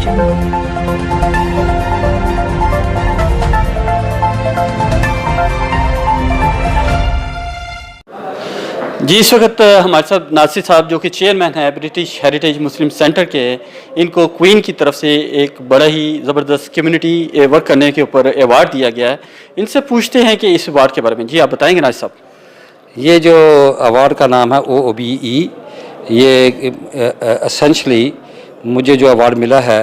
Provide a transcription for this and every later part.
जी, इस वक्त हमारे साथ नासिर साहब जो कि चेयरमैन है ब्रिटिश हेरिटेज मुस्लिम सेंटर के, इनको क्वीन की तरफ से एक बड़ा ही ज़बरदस्त कम्युनिटी वर्क करने के ऊपर अवार्ड दिया गया है। इनसे पूछते हैं कि इस अवार्ड के बारे में। जी, आप बताएंगे नासिर साहब। ये जो अवार्ड का नाम है OOBE, ये एसेंशली मुझे जो अवार्ड मिला है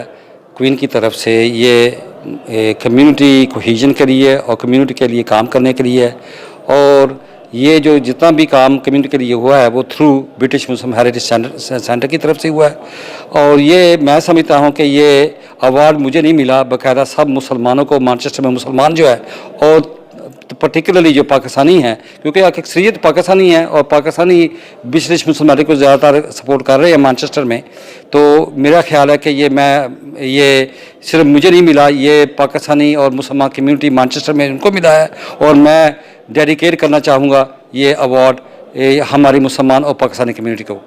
क्वीन की तरफ से, ये कम्युनिटी कोहीजन के लिए और कम्युनिटी के लिए काम करने के लिए है। और ये जो जितना भी काम कम्युनिटी के लिए हुआ है वो थ्रू ब्रिटिश मुस्लिम हेरिटेज सेंटर की तरफ से हुआ है। और ये मैं समझता हूँ कि ये अवार्ड मुझे नहीं मिला, बाकायदा सब मुसलमानों को, मैनचेस्टर में मुसलमान जो है और पर्टिकुलरली जो पाकिस्तानी हैं, क्योंकि अक्सरियत पाकिस्तानी है और पाकिस्तानी ब्रिटिश मुसलमान को ज़्यादातर सपोर्ट कर रहे हैं मैनचेस्टर में। तो मेरा ख्याल है कि ये सिर्फ मुझे नहीं मिला, ये पाकिस्तानी और मुसलमान कम्युनिटी मैनचेस्टर में उनको मिला है। और मैं डेडिकेट करना चाहूँगा ये अवार्ड हमारी मुसलमान और पाकिस्तानी कम्युनिटी को।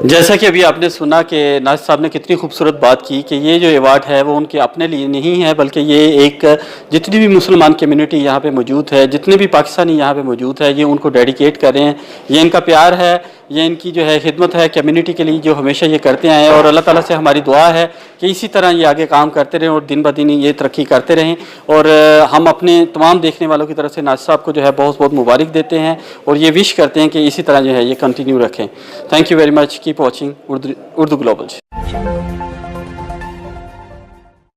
जैसा कि अभी आपने सुना कि नासिर साहब ने कितनी खूबसूरत बात की कि ये जो अवार्ड है वो उनके अपने लिए नहीं है, बल्कि ये एक जितनी भी मुसलमान कम्युनिटी यहाँ पे मौजूद है, जितने भी पाकिस्तानी यहाँ पे मौजूद है, ये उनको डेडिकेट कर रहे हैं। ये इनका प्यार है, ये इनकी जो है खिदमत है कम्युनिटी के लिए, जो हमेशा ये करते आए हैं। और अल्लाह ताला से हमारी दुआ है कि इसी तरह ये आगे काम करते रहें और दिन ब दिन ये तरक्की करते रहें। और हम अपने तमाम देखने वालों की तरफ से नासिर साहब को जो है बहुत बहुत मुबारक देते हैं और ये विश करते हैं कि इसी तरह जो है ये कंटिन्यू रखें। Thank you very much. Keep watching Urdu global.